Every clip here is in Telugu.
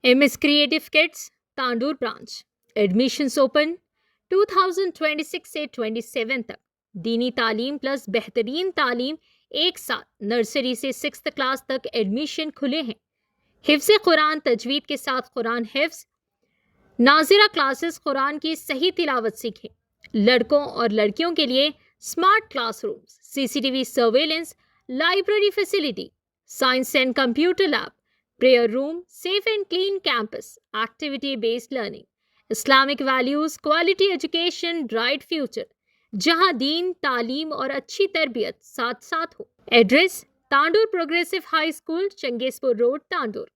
MS Creative Kids, Tandur branch. Admissions open 2026 से 27 तक. दीनी तालीम प्लस बेहतरीन तालीम एक साथ नर्सरी से 6th क्लास तक एडमिशन खुले हैं. हिफ्ज़ कुरान तजवीद के साथ कुरान हिफ्ज़, नाजिरा क्लासेस कुरान की सही तिलावत सीखें. लड़कों और लड़कियों के लिए smart classrooms, CCTV surveillance, library facility, science and computer lab, prayer room, safe and clean campus, activity based learning, Islamic values, quality education, bright future, जहां दीन, तालीम और अच्छी तरबियत साथ साथ हो. Address: Tandur progressive high school, Changezpur road, Tandur.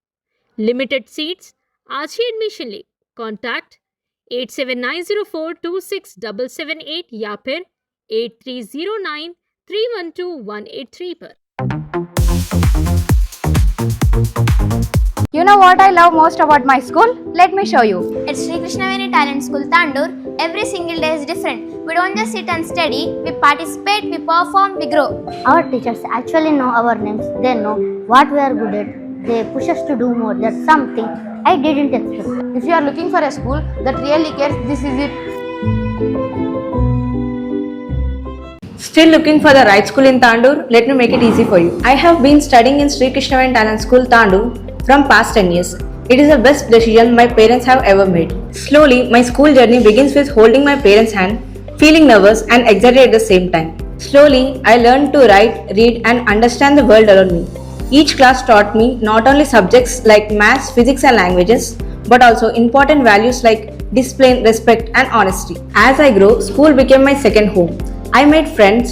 Limited seats. आज ही एडमिशन ले. कॉन्टैक्ट 8790426778 या फिर 8309312183 पर. You know what I love most about my school? Let me show you. At Sri Krishnaveni Talent School, Tandur, every single day is different. We don't just sit and study, we participate, we perform, we grow. Our teachers actually know our names. They know what we are good at. They push us to do more. That's something I didn't expect. If you are looking for a school that really cares, this is it. Still looking for the right school in Tandur? Let me make it easy for you. I have been studying in Sri Krishnaveni Talent School, Tandur from past 10 years. It is the best decision my parents have ever made. Slowly, my school journey begins with holding my parents' hand, feeling nervous and excited at the same time. Slowly, I learned to write, read and understand the world around me. Each class taught me not only subjects like maths, physics and languages, but also important values like discipline, respect and honesty. As I grew, school became my second home. I made friends,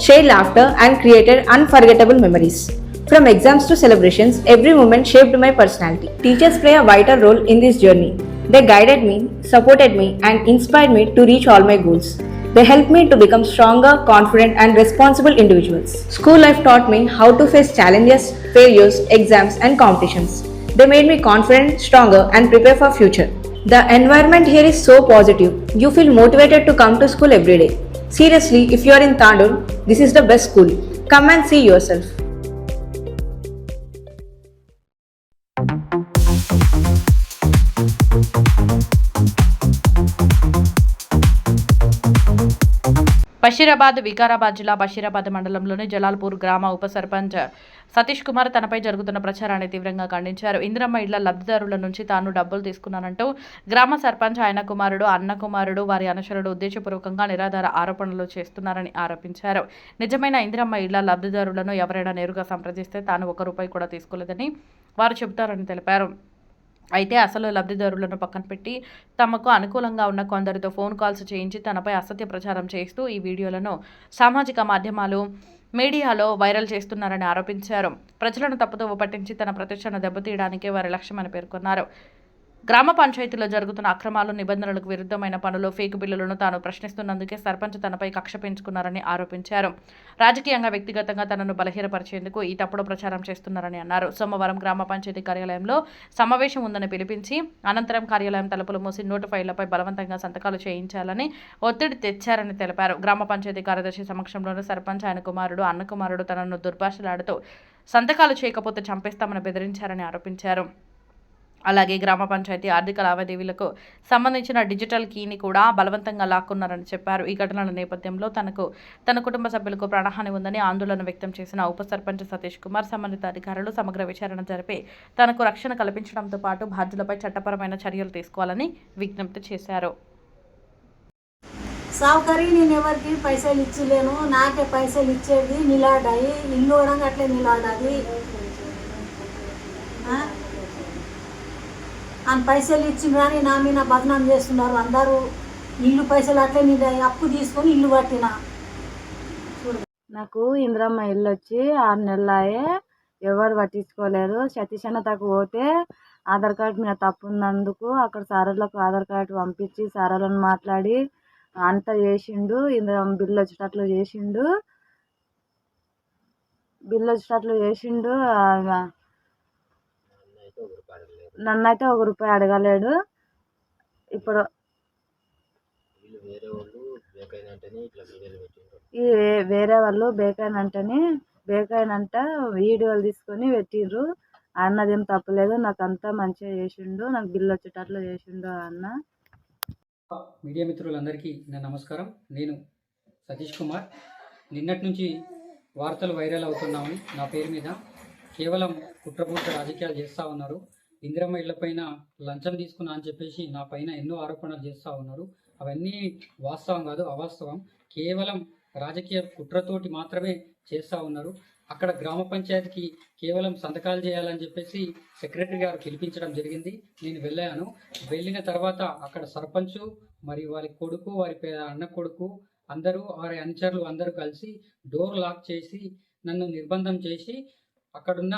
shared laughter and created unforgettable memories. From exams to celebrations, every moment shaped my personality. Teachers play a vital role in this journey. They guided me, supported me and inspired me to reach all my goals. They helped me to become stronger, confident and responsible individuals. School life taught me how to face challenges, failures, exams and competitions. They made me confident, stronger and prepare for future. The environment here is so positive. You feel motivated to come to school every day. Seriously, if you are in Tandur, this is the best school. Come and see yourself. Basheerabad Vikarabad జిల్లా బషీరాబాద్ మండలంలోని జలాల్పూర్ గ్రామ ఉప సర్పంచ్ సతీష్ కుమార్ తనపై జరుగుతున్న ప్రచారాన్ని తీవ్రంగా ఖండించారు. ఇందిరమ్మ ఇళ్ల లబ్ధిదారుల నుంచి తాను డబ్బులు తీసుకున్నానంటూ గ్రామ సర్పంచ్, ఆయన కుమారుడు, అన్న కుమారుడు, వారి అనుచరుడు ఉద్దేశపూర్వకంగా నిరాధార ఆరోపణలు చేస్తున్నారని ఆరోపించారు. నిజమైన ఇందిరమ్మ ఇళ్ల లబ్ధిదారులను ఎవరైనా నేరుగా సంప్రదిస్తే తాను ₹1 కూడా తీసుకోలేదని వారు చెబుతారని తెలిపారు. అయితే అసలు లబ్ధిదారులను పక్కన పెట్టి తమకు అనుకూలంగా ఉన్న కొందరితో ఫోన్ కాల్స్ చేయించి తనపై అసత్య ప్రచారం చేస్తూ ఈ వీడియోలను సామాజిక మాధ్యమాలు, మీడియాలో వైరల్ చేస్తున్నారని ఆరోపించారు. ప్రజలను తప్పుదోవ పట్టించి తన ప్రతిష్టను దెబ్బతీయడానికే వారి లక్ష్యమని పేర్కొన్నారు. గ్రామ పంచాయతీలో జరుగుతున్న అక్రమాలు, నిబంధనలకు విరుద్ధమైన పనులు, ఫేక్ బిల్లులను తాను ప్రశ్నిస్తున్నందుకే సర్పంచ్ తనపై కక్ష పెంచుకున్నారని ఆరోపించారు. రాజకీయంగా, వ్యక్తిగతంగా తనను బలహీనపరిచేందుకు ఈ తప్పుడు ప్రచారం చేస్తున్నారని అన్నారు. సోమవారం గ్రామ పంచాయతీ కార్యాలయంలో సమావేశం ఉందని పిలిపించి అనంతరం కార్యాలయం తలుపులు మూసి నోటు ఫైళ్లపై బలవంతంగా సంతకాలు చేయించాలని ఒత్తిడి తెచ్చారని తెలిపారు. గ్రామ పంచాయతీ కార్యదర్శి సమక్షంలోనే సర్పంచ్, ఆయన కుమారుడు, అన్న కుమారుడు తనను దుర్భాషలాడుతూ సంతకాలు చేయకపోతే చంపేస్తామని బెదిరించారని ఆరోపించారు. అలాగే గ్రామ పంచాయతీ ఆర్థిక లావాదేవీలకు సంబంధించిన డిజిటల్ కీని కూడా బలవంతంగా లాక్కున్నారని చెప్పారు. ఈ ఘటనల నేపథ్యంలో తన కుటుంబ సభ్యులకు ప్రాణహాని ఉందని ఆందోళన వ్యక్తం చేసిన ఉప సర్పంచ్ సతీష్ కుమార్ సంబంధిత అధికారులు సమగ్ర విచారణ జరిపి తనకు రక్షణ కల్పించడంతో పాటు బాధ్యులపై చట్టపరమైన చర్యలు తీసుకోవాలని విజ్ఞప్తి చేశారు. సావుకరి నేను ఎవరికి పైసలు ఇచ్చలేను, నాకే పైసలు ఇచ్చేది నిలాడాయి, ఇల్లు కూడా అట్లే నిలాడాది. ఆయన పైసలు ఇచ్చిన కానీ నా మీద బదనాం చేస్తున్నారు అందరూ. ఇల్లు పైసలు అట్లే మీద అప్పు తీసుకొని ఇల్లు కట్టిన. నాకు ఇందిరమ్మ ఇల్లు వచ్చి 6 నెలలాయే, ఎవరు పట్టించుకోలేరు. సతీష్ అన్న తక్కువ పోతే ఆధార్ కార్డు మీద తప్పు ఉన్నందుకు అక్కడ సారోళ్ళకు ఆధార్ కార్డు పంపించి సారోళ్ళని మాట్లాడి అంతా చేసిండు. ఇందిరమ్మ బిల్లు వచ్చేటట్లు చేసిండు. నన్నైతే ₹1 అడగలేడు. ఇప్పుడు ఈ వేరే వాళ్ళు బేకైనంట వీడియోలు తీసుకొని పెట్టిర్రు. అన్నదేం తప్పులేదు, నాకు అంతా మంచిగా చేసిండు, నాకు బిల్లు వచ్చేటట్లు చేసిండు అన్న. మీడియా మిత్రులందరికీ నా నమస్కారం. నేను సతీష్ కుమార్. నిన్నటి నుంచి వార్తలు వైరల్ అవుతున్నామని నా పేరు మీద కేవలం కుట్రపూర్త రాజకీయాలు చేస్తూ ఉన్నారు. ఇందిరమ్మ ఇళ్ల పైన లంచం తీసుకున్నా అని చెప్పేసి నా పైన ఎన్నో ఆరోపణలు చేస్తూ ఉన్నారు. అవన్నీ వాస్తవం కాదు, అవాస్తవం. కేవలం రాజకీయ కుట్రతోటి మాత్రమే చేస్తూ ఉన్నారు. అక్కడ గ్రామ పంచాయతీకి కేవలం సంతకాలు చేయాలని చెప్పేసి సెక్రటరీ గారు పిలిపించడం జరిగింది. నేను వెళ్ళాను. వెళ్ళిన తర్వాత అక్కడ సర్పంచ్ మరియు వారి కొడుకు, వారి అన్న కొడుకు అందరూ, వారి అనుచరులు అందరూ కలిసి డోర్ లాక్ చేసి నన్ను నిర్బంధం చేసి, అక్కడున్న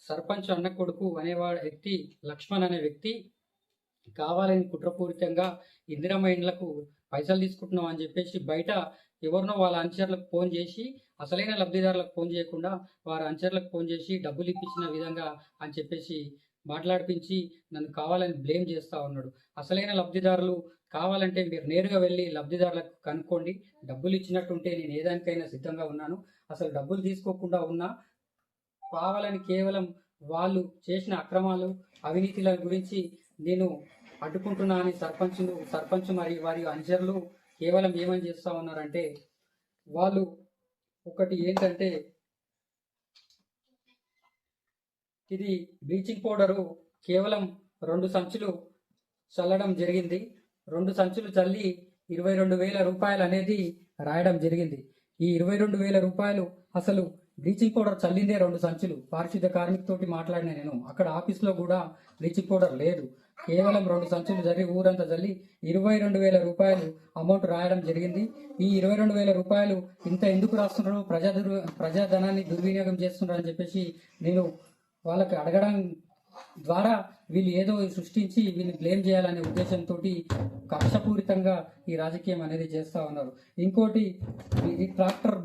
సర్పంచ్ అన్న కొడుకు అనేవాడు వ్యక్తి, లక్ష్మణ్ అనే వ్యక్తి, కావాలని కుట్రపూరితంగా ఇందిరమ్మ ఇండ్లకు పైసలు తీసుకుంటున్నాం అని చెప్పేసి బయట ఎవరినో వాళ్ళ అనుచరులకు ఫోన్ చేసి, అసలైన లబ్ధిదారులకు ఫోన్ చేయకుండా వారి అనుచరులకు ఫోన్ చేసి డబ్బులు ఇప్పించిన విధంగా అని చెప్పేసి మాట్లాడిపించి నన్ను కావాలని బ్లేమ్ చేస్తూ ఉన్నాడు. అసలైన లబ్ధిదారులు కావాలంటే మీరు నేరుగా వెళ్ళి లబ్ధిదారులకు కనుక్కోండి, డబ్బులు ఇచ్చినట్టుంటే నేను ఏదానికైనా సిద్ధంగా ఉన్నాను. అసలు డబ్బులు తీసుకోకుండా ఉన్నా కావాలని కేవలం వాళ్ళు చేసిన అక్రమాలు, అవినీతిల గురించి నేను అడ్డుకుంటున్నా అని సర్పంచ్ మరియు వారి అనుచరులు కేవలం ఏమని చేస్తూ ఉన్నారంటే, వాళ్ళు ఒకటి ఏంటంటే, ఇది బ్లీచింగ్ పౌడరు కేవలం 2 సంచులు చల్లడం జరిగింది. 2 సంచులు చల్లి 22,000 రూపాయలు అనేది రాయడం జరిగింది. ఈ 22,000 రూపాయలు అసలు బ్లీచింగ్ పౌడర్ చల్లిందే 2 సంచులు. పారిశుద్ధ కార్మికుతోటి మాట్లాడిన నేను, అక్కడ ఆఫీస్లో కూడా బ్లీచింగ్ పౌడర్ లేదు. కేవలం 2 సంచులు జరిగి ఊరంతా చల్లి 22,000 రూపాయలు అమౌంట్ రాయడం జరిగింది. ఈ 22,000 రూపాయలు ఇంత ఎందుకు రాస్తున్నారు, ప్రజాధనాన్ని దుర్వినియోగం చేస్తున్నారు అని చెప్పేసి నేను వాళ్ళకి అడగడం ద్వారా వీళ్ళు ఏదో సృష్టించి వీళ్ళని బ్లేమ్ చేయాలనే ఉద్దేశంతో కక్షపూరితంగా ఈ రాజకీయం అనేది చేస్తూ ఉన్నారు. ఇంకోటి, ఈ ట్రాక్టర్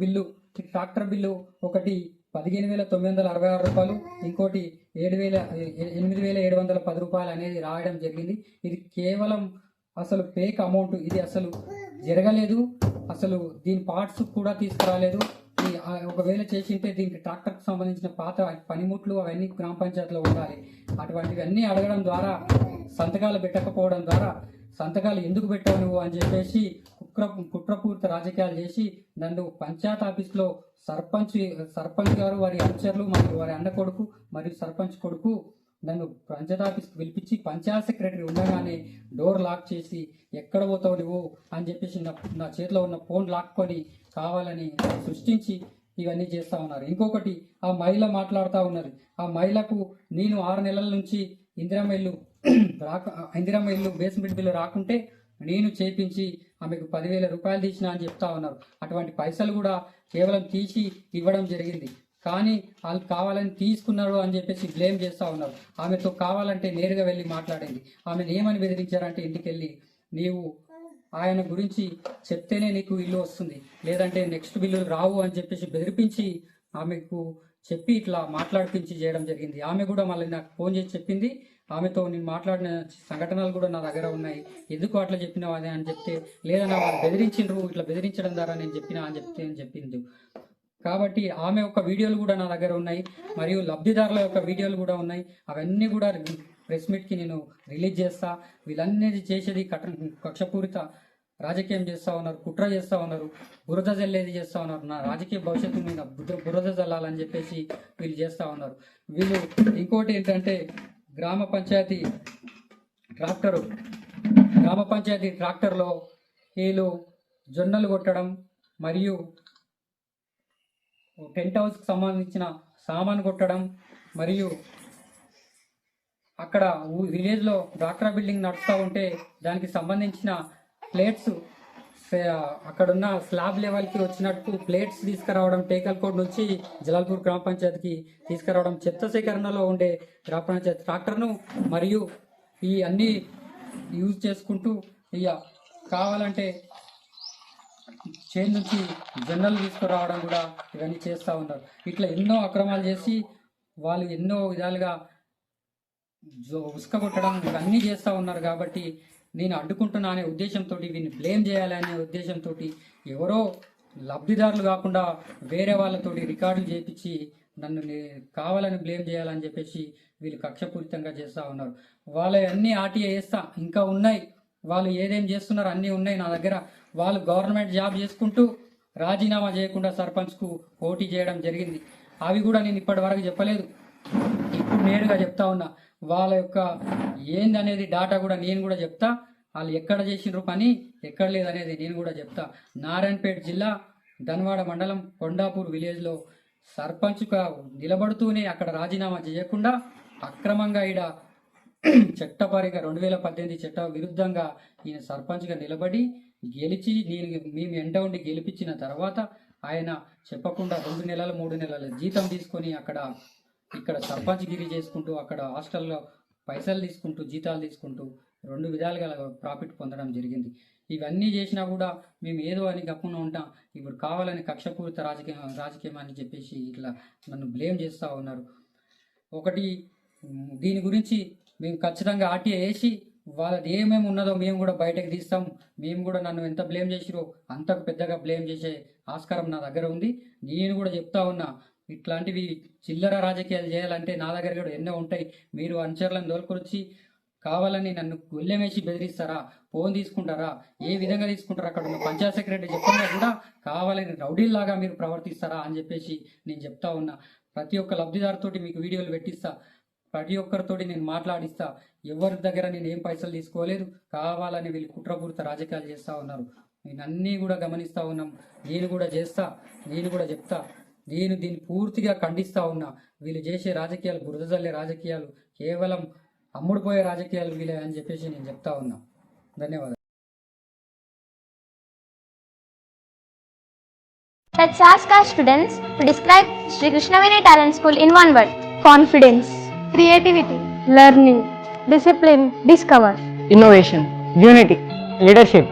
బిల్లు ఒకటి 15,966 రూపాయలు, ఇంకోటి 8,710 రూపాయలు అనేది రాయడం జరిగింది. ఇది కేవలం అసలు ఫేక్ అమౌంట్. ఇది అసలు జరగలేదు. అసలు దీని పార్ట్స్ కూడా తీసుకురాలేదు. ఒకవేళ చేసింటే దీనికి ట్రాక్టర్కి సంబంధించిన పాత పనిముట్లు అవన్నీ గ్రామ పంచాయతీలో ఉండాలి. అటువంటివన్నీ అడగడం ద్వారా, సంతకాలు పెట్టకపోవడం ద్వారా, సంతకాలు ఎందుకు పెట్టావు నువ్వు అని చెప్పేసి కుట్రపూరిత రాజకీయాలు చేసి నన్ను పంచాయత్ ఆఫీస్లో సర్పంచ్ గారు, వారి అనుచరులు మరియు వారి అన్న కొడుకు మరియు సర్పంచ్ కొడుకు నన్ను పంచాయత్ ఆఫీస్కి పిలిపించి పంచాయత్ సెక్రటరీ ఉండగానే డోర్ లాక్ చేసి ఎక్కడ పోతావు నువ్వు అని చెప్పేసి నా చేతిలో ఉన్న ఫోన్ లాక్కొని కావాలని సృష్టించి ఇవన్నీ చేస్తూ ఉన్నారు. ఇంకొకటి, ఆ మహిళ మాట్లాడుతూ ఉన్నది. ఆ మహిళకు నేను 6 నెలల నుంచి ఇందిరమ్మ ఇల్లు బేస్మెంట్ బిల్లు రాకుంటే నేను చేపించి ఆమెకు 10,000 రూపాయలు తీసినా అని చెప్తా ఉన్నారు. అటువంటి పైసలు కూడా కేవలం తీసి ఇవ్వడం జరిగింది. కానీ వాళ్ళు కావాలని తీసుకున్నారు అని చెప్పేసి బ్లేమ్ చేస్తూ ఉన్నారు. ఆమెతో కావాలంటే నేరుగా వెళ్ళి మాట్లాడింది. ఆమెను ఏమని బెదిరించారంటే, ఇంటికెళ్ళి నీవు ఆయన గురించి చెప్తేనే నీకు ఇల్లు వస్తుంది, లేదంటే నెక్స్ట్ బిల్లులు రావు అని చెప్పేసి బెదిరిపించి ఆమెకు చెప్పి ఇట్లా మాట్లాడిపించి చేయడం జరిగింది. ఆమె కూడా మళ్ళీ నాకు ఫోన్ చేసి చెప్పింది. ఆమెతో నేను మాట్లాడిన సంఘటనలు కూడా నా దగ్గర ఉన్నాయి. ఎందుకు అట్లా చెప్పినావు అదే అని చెప్తే, లేదన్నా వాళ్ళు బెదిరించిండ్రు, ఇట్లా బెదిరించడం ద్వారా నేను చెప్పినా అని చెప్పింది. కాబట్టి ఆమె యొక్క వీడియోలు కూడా నా దగ్గర ఉన్నాయి, మరియు లబ్ధిదారుల యొక్క వీడియోలు కూడా ఉన్నాయి. అవన్నీ కూడా ప్రెస్ మీట్కి నేను రిలీజ్ చేస్తా. వీళ్ళన్నీ చేసేది కక్షపూరిత రాజకీయం చేస్తూ ఉన్నారు, కుట్ర చేస్తూ ఉన్నారు, బురద జల్లేది చేస్తూ ఉన్నారు. నా రాజకీయ భవిష్యత్తు మీద బురద జల్లాలని చెప్పేసి వీళ్ళు చేస్తూ ఉన్నారు. వీళ్ళు ఇంకోటి ఏంటంటే, గ్రామ పంచాయతీ ట్రాక్టర్లో వీళ్ళు జొన్నలు కొట్టడం మరియు టెంట్ హౌస్కి సంబంధించిన సామాన్ కొట్టడం, మరియు అక్కడ విలేజ్లో డాక్టర్ బిల్డింగ్ నడుస్తూ ఉంటే దానికి సంబంధించిన ప్లేట్స్ అక్కడున్న స్లాబ్ లెవెల్కి వచ్చినట్టు ప్లేట్స్ తీసుకురావడం, టేకల్కోట్ నుంచి జలాల్పూర్ గ్రామ పంచాయతీకి తీసుకురావడం, చెత్త సేకరణలో ఉండే గ్రామ పంచాయతీ ట్రాక్టర్ను మరియు ఈ అన్నీ యూజ్ చేసుకుంటూ ఇక కావాలంటే చేను నుంచి జొన్నలు తీసుకురావడం కూడా ఇవన్నీ చేస్తూ ఉన్నారు. ఇట్లా ఎన్నో అక్రమాలు చేసి వాళ్ళు ఎన్నో విధాలుగా ఉసుక కొట్టడం ఇవన్నీ చేస్తూ ఉన్నారు. కాబట్టి నేను అడ్డుకుంటున్నా అనే ఉద్దేశంతో, వీడిని బ్లేమ్ చేయాలనే ఉద్దేశంతో ఎవరో లబ్ధిదారులు కాకుండా వేరే వాళ్ళతోటి రికార్డులు చేయించి నన్ను కావాలని బ్లేమ్ చేయాలని చెప్పేసి వీళ్ళు కక్షపూరితంగా చేస్తూ ఉన్నారు. వాళ్ళ అన్ని ఆర్టీఐ వేస్తా, ఇంకా ఉన్నాయి, వాళ్ళు ఏదేం చేస్తున్నారు అన్నీ ఉన్నాయి నా దగ్గర. వాళ్ళు గవర్నమెంట్ జాబ్ చేసుకుంటూ రాజీనామా చేయకుండా సర్పంచ్కు పోటీ చేయడం జరిగింది. అవి కూడా నేను ఇప్పటి వరకు చెప్పలేదు, ఇప్పుడు నేరుగా చెప్తా ఉన్నా. వాళ్ళ యొక్క ఏందనేది డాటా కూడా నేను కూడా చెప్తా. వాళ్ళు ఎక్కడ చేసినారు పని, ఎక్కడ లేదనేది నేను కూడా చెప్తా. నారాయణపేట జిల్లా ధన్వాడ మండలం కొండాపూర్ విలేజ్లో సర్పంచ్గా నిలబడుతూనే అక్కడ రాజీనామా చేయకుండా అక్రమంగా ఈడ చట్టపరంగా 2018 చట్ట విరుద్ధంగా ఈయన సర్పంచ్గా నిలబడి గెలిచి మేము ఎంట ఉండి గెలిపించిన తర్వాత ఆయన చెప్పకుండా 2 నెలలు 3 నెలల జీతం తీసుకొని ఇక్కడ సర్పంచ్ గిరి చేసుకుంటూ అక్కడ హాస్టల్లో పైసలు తీసుకుంటూ జీతాలు తీసుకుంటూ 2 విధాలుగా ప్రాఫిట్ పొందడం జరిగింది. ఇవన్నీ చేసినా కూడా మేము ఏదో అని గప్పున ఉంటాం. ఇప్పుడు కావాలని కక్షపూరిత రాజకీయం అని చెప్పేసి ఇట్లా నన్ను బ్లేమ్ చేస్తూ ఉన్నారు. ఒకటి, దీని గురించి మేము ఖచ్చితంగా ఆర్టీఐ వేసి వాళ్ళది ఏమేమి ఉన్నదో మేము కూడా బయటకు తీస్తాం. మేము కూడా నన్ను ఎంత బ్లేమ్ చేసిరో అంతకు పెద్దగా బ్లేమ్ చేసే ఆస్కారం నా దగ్గర ఉంది. నేను కూడా చెప్తా ఉన్నా, ఇట్లాంటివి చిల్లర రాజకీయాలు చేయాలంటే నా దగ్గర కూడా ఎన్నో ఉంటాయి. మీరు అనుచరులను దోలుకొచ్చి కావాలని నన్ను గొల్లెమేసి బెదిరిస్తారా, ఫోన్ తీసుకుంటారా, ఏ విధంగా తీసుకుంటారా, అక్కడ ఉన్న పంచాయత్ సెక్రటరీ చెప్పంగా కూడా కావాలని రౌడీల్లాగా మీరు ప్రవర్తిస్తారా అని చెప్పేసి నేను చెప్తా ఉన్నా. ప్రతి ఒక్క లబ్ధిదారుతోటి మీకు వీడియోలు పెట్టిస్తా, ప్రతి ఒక్కరితోటి నేను మాట్లాడిస్తా. ఎవరి దగ్గర నేను ఏం పైసలు తీసుకోలేదు, కావాలని వీళ్ళు కుట్రపూరిత రాజకీయాలు చేస్తూ ఉన్నారు. నేను అన్నీ కూడా గమనిస్తూ ఉన్నాం. నేను కూడా చేస్తా, నేను కూడా చెప్తా. నేను దీన్ని పూర్తిగా ఖండిస్తూ ఉన్నా. వీళ్ళు చేసే రాజకీయాలు బురద జల్లే రాజకీయాలు, కేవలం అమ్ముడుపోయే రాజకీయాలు వీలే అని చెప్పేసి నేను చెప్తా ఉన్నా. ధన్యవాదాలు. Let's ask our students to describe Sri Krishnaveni Talent School in one word. Confidence, Creativity, learning, discipline, discover. innovation, unity, leadership,